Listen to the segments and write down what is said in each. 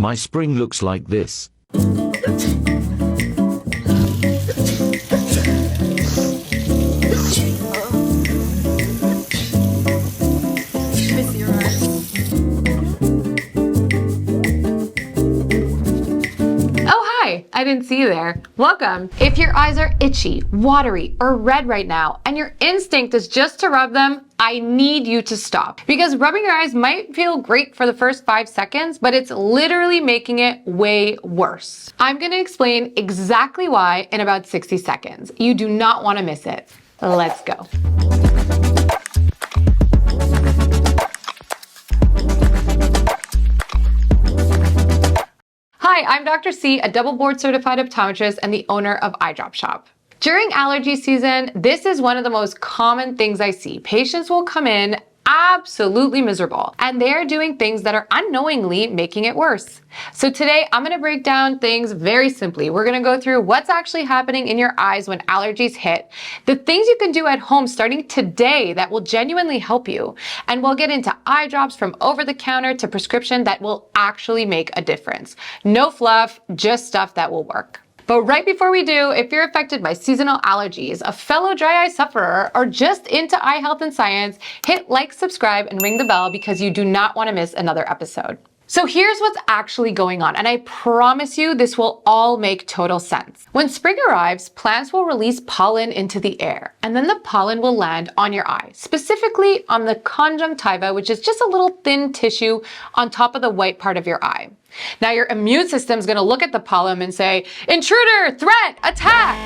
My spring looks like this. I didn't see you there. Welcome. If your eyes are itchy, watery, or red right now, and your instinct is just to rub them, I need you to stop. Because rubbing your eyes might feel great for the first 5 seconds, but it's literally making it way worse. I'm gonna explain exactly why in about 60 seconds. You do not wanna miss it. Let's go. Hi, I'm Dr. C, a double board certified optometrist and the owner of Eye Drop Shop. During allergy season, this is one of the most common things I see. Patients will come in absolutely miserable, and they're doing things that are unknowingly making it worse. So today I'm gonna break down things very simply. We're gonna go through what's actually happening in your eyes when allergies hit, the things you can do at home starting today that will genuinely help you, and we'll get into eye drops from over the counter to prescription that will actually make a difference. No fluff, just stuff that will work. But right before we do, if you're affected by seasonal allergies, a fellow dry eye sufferer, or just into eye health and science, hit like, subscribe, and ring the bell because you do not want to miss another episode. So here's what's actually going on, and I promise you this will all make total sense. When spring arrives, plants will release pollen into the air, and then the pollen will land on your eye, specifically on the conjunctiva, which is just a little thin tissue on top of the white part of your eye. Now your immune system is going to look at the pollen and say, intruder, threat, attack!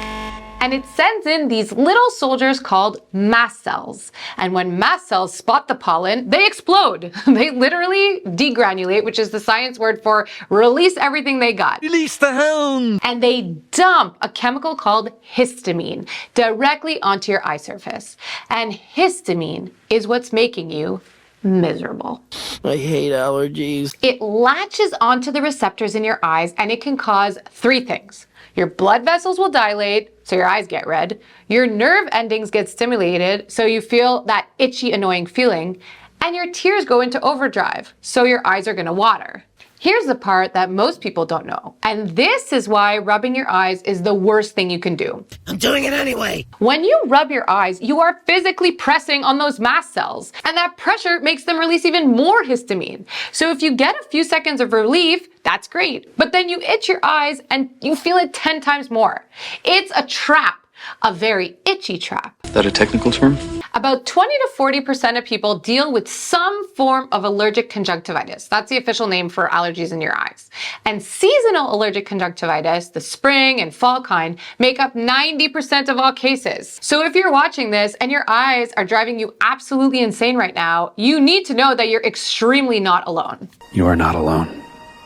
And it sends in these little soldiers called mast cells. And when mast cells spot the pollen, they explode. They literally degranulate, which is the science word for release everything they got. Release the hound! And they dump a chemical called histamine directly onto your eye surface. And histamine is what's making you miserable. I hate allergies. It latches onto the receptors in your eyes and it can cause 3 things. Your blood vessels will dilate, so your eyes get red. Your nerve endings get stimulated, so you feel that itchy, annoying feeling. And your tears go into overdrive, so your eyes are gonna water. Here's the part that most people don't know. And this is why rubbing your eyes is the worst thing you can do. I'm doing it anyway. When you rub your eyes, you are physically pressing on those mast cells. And that pressure makes them release even more histamine. So if you get a few seconds of relief, that's great. But then you itch your eyes and you feel it 10 times more. It's a trap. A very itchy trap. Is that a technical term? About 20 to 40% of people deal with some form of allergic conjunctivitis. That's the official name for allergies in your eyes. And seasonal allergic conjunctivitis, the spring and fall kind, make up 90% of all cases. So if you're watching this and your eyes are driving you absolutely insane right now, you need to know that you're extremely not alone. You are not alone.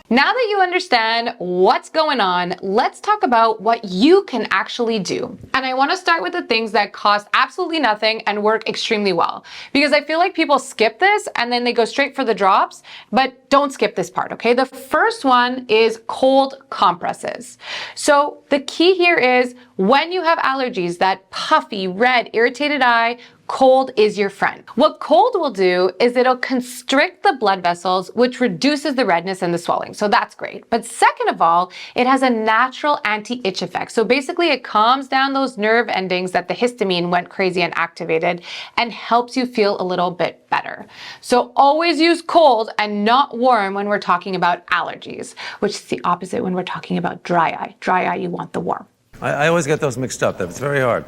Now that you understand what's going on, let's talk about what you can actually do. And I want to start with the things that cost absolutely nothing and work extremely well. Because I feel like people skip this and then they go straight for the drops, but don't skip this part, okay? The first one is cold compresses. So the key here is when you have allergies, that puffy, red, irritated eye, cold is your friend. What cold will do is it'll constrict the blood vessels, which reduces the redness and the swelling. So that's great. But second of all, it has a natural anti-itch effect. So basically it calms down those nerve endings that the histamine went crazy and activated and helps you feel a little bit better. So always use cold and not warm when we're talking about allergies, which is the opposite when we're talking about dry eye. Dry eye, you want the warm. I always get those mixed up. That's very hard.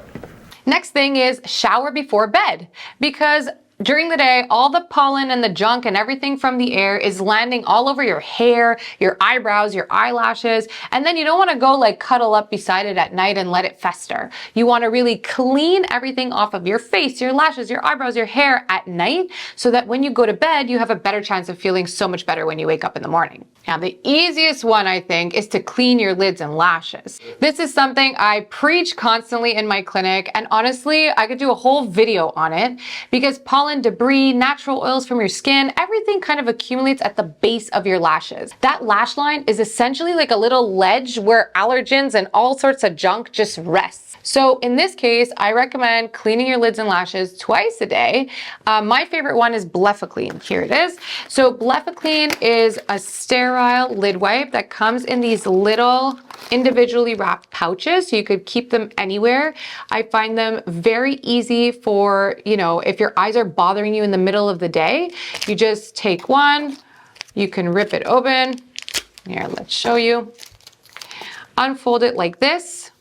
Next thing is shower before bed, because during the day, all the pollen and the junk and everything from the air is landing all over your hair, your eyebrows, your eyelashes, and then you don't want to go like cuddle up beside it at night and let it fester. You want to really clean everything off of your face, your lashes, your eyebrows, your hair at night, so that when you go to bed, you have a better chance of feeling so much better when you wake up in the morning. Now, the easiest one, I think, is to clean your lids and lashes. This is something I preach constantly in my clinic, and honestly, I could do a whole video on it because pollen pollen, debris, natural oils from your skin, everything kind of accumulates at the base of your lashes. That lash line is essentially like a little ledge where allergens and all sorts of junk just rests. So in this case, I recommend cleaning your lids and lashes twice a day. My favorite one is Blephaclean. Here it is. So Blephaclean is a sterile lid wipe that comes in these little individually wrapped pouches, so you could keep them anywhere. I find them very easy for, if your eyes are bothering you in the middle of the day, you just take one, you can rip it open. Here, let's show you. Unfold it like this,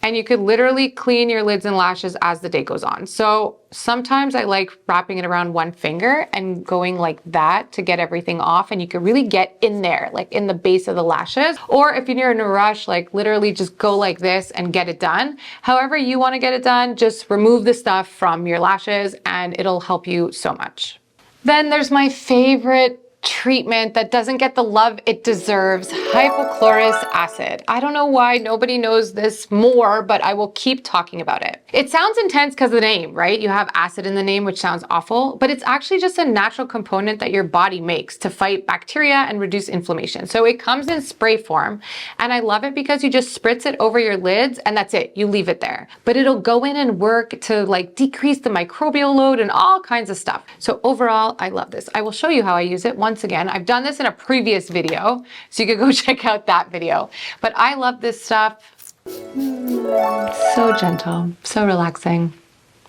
and you could literally clean your lids and lashes as the day goes on. So sometimes I like wrapping it around one finger and going like that to get everything off, and you can really get in there, like in the base of the lashes. Or if you're in a rush, like literally just go like this and get it done. However you want to get it done, just remove the stuff from your lashes and it'll help you so much. Then there's my favorite treatment that doesn't get the love it deserves, hypochlorous acid. I don't know why nobody knows this more, but I will keep talking about it. It sounds intense because of the name, right? You have acid in the name, which sounds awful, but it's actually just a natural component that your body makes to fight bacteria and reduce inflammation. So it comes in spray form, and I love it because you just spritz it over your lids and that's it. You leave it there. But it'll go in and work to like decrease the microbial load and all kinds of stuff. So overall, I love this. I will show you how I use it once again. I've done this in a previous video, so you could go check out that video. But I love this stuff. So gentle, so relaxing.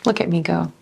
Look at me go.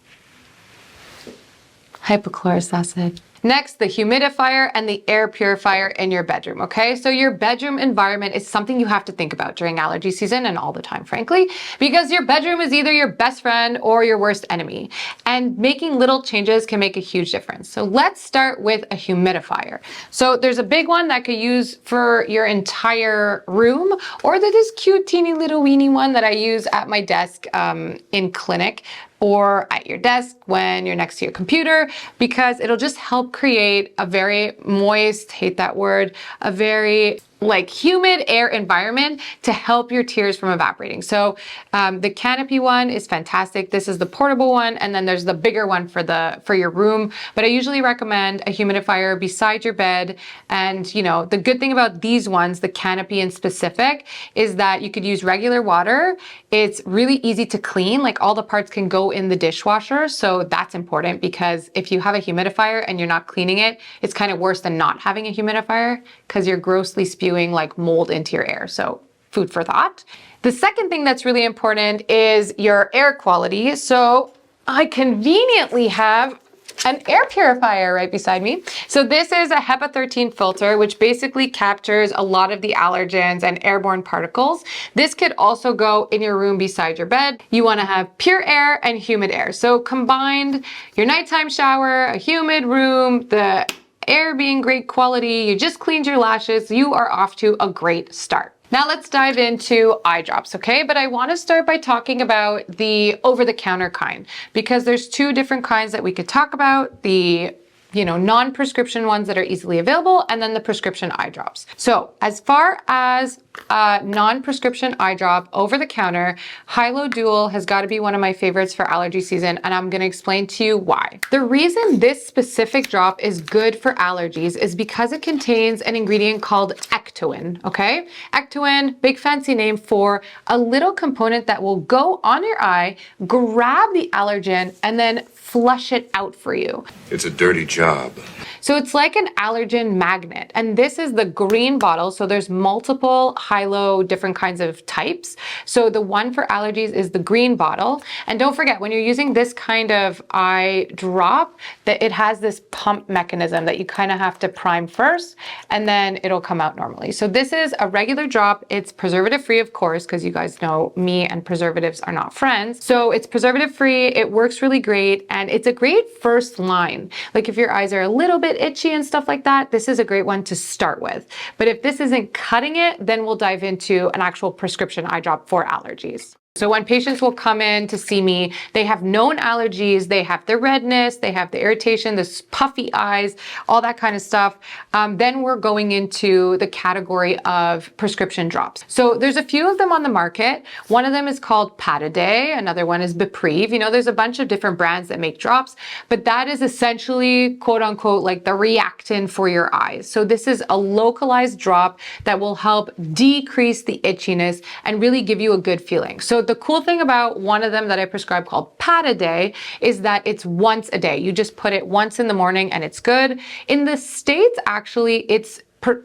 Hypochlorous acid. Next, the humidifier and the air purifier in your bedroom, okay? So your bedroom environment is something you have to think about during allergy season and all the time, frankly, because your bedroom is either your best friend or your worst enemy. And making little changes can make a huge difference. So let's start with a humidifier. So there's a big one that could use for your entire room, or there's this cute teeny little weeny one that I use at my desk in clinic, or at your desk when you're next to your computer, because it'll just help create a very moist, hate that word, a very like humid air environment to help your tears from evaporating. So the canopy one is fantastic. This is the portable one, and then there's the bigger one for your room. But I usually recommend a humidifier beside your bed. And the good thing about these ones, the canopy in specific, is that you could use regular water. It's really easy to clean. Like all the parts can go in the dishwasher. So that's important, because if you have a humidifier and you're not cleaning it, it's kind of worse than not having a humidifier, because you're grossly spewing like mold into your air. So food for thought. The second thing that's really important is your air quality. So I conveniently have an air purifier right beside me. So this is a HEPA 13 filter, which basically captures a lot of the allergens and airborne particles. This could also go in your room beside your bed. You want to have pure air and humid air. So combined, your nighttime shower, a humid room, the air being great quality, you just cleaned your lashes, you are off to a great start. Now let's dive into eye drops, okay? But I want to start by talking about the over-the-counter kind, because there's two different kinds that we could talk about. The non-prescription ones that are easily available, and then the prescription eye drops. So as far as non-prescription eye drop over the counter, Hilo Dual has got to be one of my favorites for allergy season, and I'm going to explain to you why. The reason this specific drop is good for allergies is because it contains an ingredient called ectoin, okay? Ectoin, big fancy name for a little component that will go on your eye, grab the allergen, and then flush it out for you. It's a dirty job. So it's like an allergen magnet, and this is the green bottle. So there's multiple Hilo different kinds of types. So the one for allergies is the green bottle. And don't forget, when you're using this kind of eye drop, that it has this pump mechanism that you kind of have to prime first, and then it'll come out normally. So this is a regular drop. It's preservative free, of course, because you guys know me and preservatives are not friends. So it's preservative free. It works really great, and it's a great first line. Like if your eyes are a little bit itchy and stuff like that, this is a great one to start with. But if this isn't cutting it, then we'll dive into an actual prescription eye drop for allergies. So when patients will come in to see me, they have known allergies, they have the redness, they have the irritation, the puffy eyes, all that kind of stuff. Then we're going into the category of prescription drops. So there's a few of them on the market. One of them is called Pataday, another one is Bepreve. You know, there's a bunch of different brands that make drops, but that is essentially quote unquote like the reactant for your eyes. So this is a localized drop that will help decrease the itchiness and really give you a good feeling. So the cool thing about one of them that I prescribe called Pataday is that it's once a day. You just put it once in the morning and it's good. In the States, actually,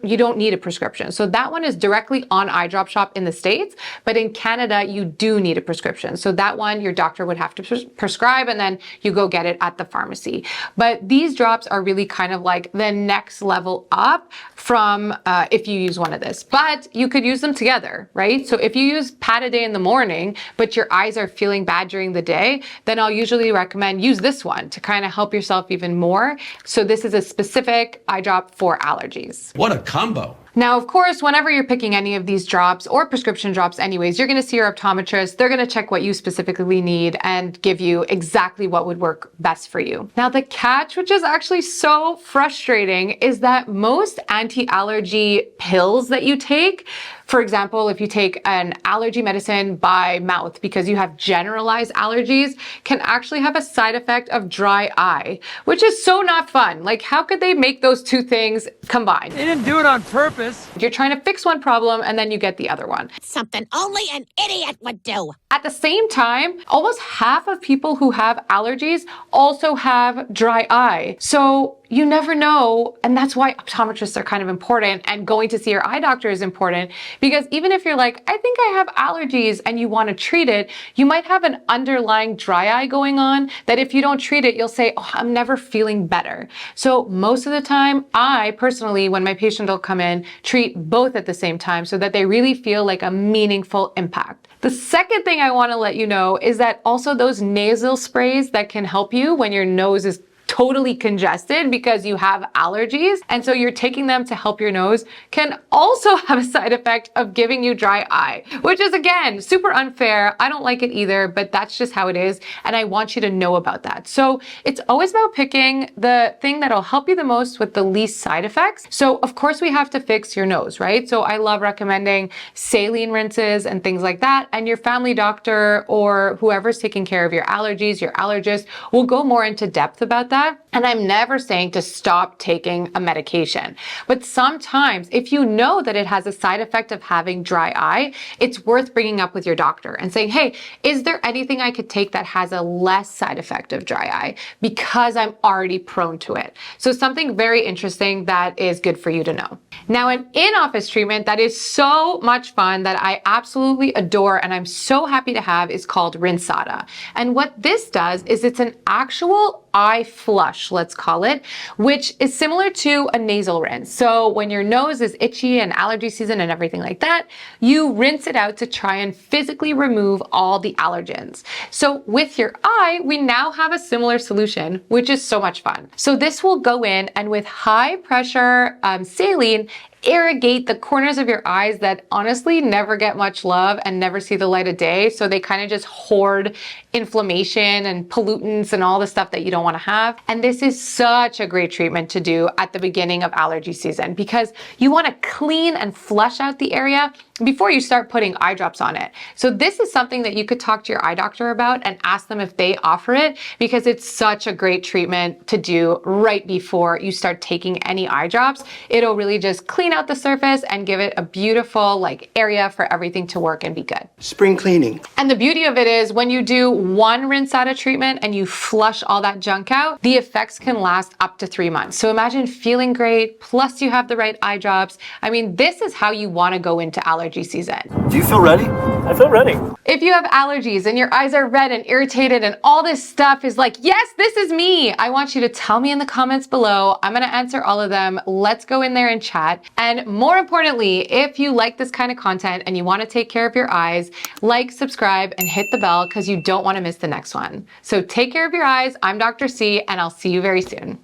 you don't need a prescription. So that one is directly on eye drop shop in the States, but in Canada, you do need a prescription. So that one, your doctor would have to prescribe and then you go get it at the pharmacy. But these drops are really kind of like the next level up from if you use one of this, but you could use them together, right? So if you use Pataday in the morning, but your eyes are feeling bad during the day, then I'll usually recommend use this one to kind of help yourself even more. So this is a specific eye drop for allergies. What a combo. Now, of course, whenever you're picking any of these drops or prescription drops anyways, you're gonna see your optometrist. They're gonna check what you specifically need and give you exactly what would work best for you. Now, the catch, which is actually so frustrating, is that most anti-allergy pills that you take, for example, if you take an allergy medicine by mouth because you have generalized allergies, can actually have a side effect of dry eye, which is so not fun. Like, how could they make those two things combined? They didn't do it on purpose. You're trying to fix one problem and then you get the other one. Something only an idiot would do. At the same time, almost half of people who have allergies also have dry eye. So you never know, and that's why optometrists are kind of important, and going to see your eye doctor is important, because even if you're like, I think I have allergies, and you want to treat it, you might have an underlying dry eye going on that if you don't treat it, you'll say, oh, I'm never feeling better. So most of the time, I personally, when my patient will come in, treat both at the same time so that they really feel like a meaningful impact. The second thing I want to let you know is that also those nasal sprays that can help you when your nose is totally congested because you have allergies, and so you're taking them to help your nose, can also have a side effect of giving you dry eye, which is, again, super unfair. I don't like it either, but that's just how it is, and I want you to know about that. So it's always about picking the thing that'll help you the most with the least side effects. So of course we have to fix your nose, right? So I love recommending saline rinses and things like that, and your family doctor or whoever's taking care of your allergies, your allergist, will go more into depth about that. And I'm never saying to stop taking a medication. But sometimes if you know that it has a side effect of having dry eye, it's worth bringing up with your doctor and saying, hey, is there anything I could take that has a less side effect of dry eye because I'm already prone to it? So something very interesting that is good for you to know. Now, an in-office treatment that is so much fun that I absolutely adore and I'm so happy to have is called Rinsada. And what this does is it's an actual eye flush, let's call it, which is similar to a nasal rinse. So when your nose is itchy and allergy season and everything like that, you rinse it out to try and physically remove all the allergens. So with your eye, we now have a similar solution, which is so much fun. So this will go in and with high pressure saline, irrigate the corners of your eyes that honestly never get much love and never see the light of day. So they kind of just hoard inflammation and pollutants and all the stuff that you don't want to have. And this is such a great treatment to do at the beginning of allergy season because you want to clean and flush out the area before you start putting eye drops on it. So this is something that you could talk to your eye doctor about and ask them if they offer it, because it's such a great treatment to do right before you start taking any eye drops. It'll really just clean out the surface and give it a beautiful like area for everything to work and be good. Spring cleaning. And the beauty of it is when you do one Rinsada treatment and you flush all that junk out, the effects can last up to 3 months. So imagine feeling great, plus you have the right eye drops. I mean, this is how you want to go into allergy season. Do you feel ready? I feel ready. If you have allergies and your eyes are red and irritated and all this stuff is like, yes, this is me, I want you to tell me in the comments below. I'm going to answer all of them. Let's go in there and chat. And more importantly, if you like this kind of content and you want to take care of your eyes, like, subscribe, and hit the bell because you don't want to miss the next one. So take care of your eyes. I'm Dr. C, and I'll see you very soon.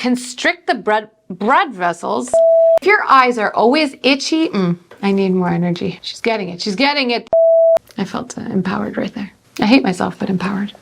constrict the blood vessels. If your eyes are always itchy, I need more energy. She's getting it. She's getting it. I felt empowered right there. I hate myself, but empowered.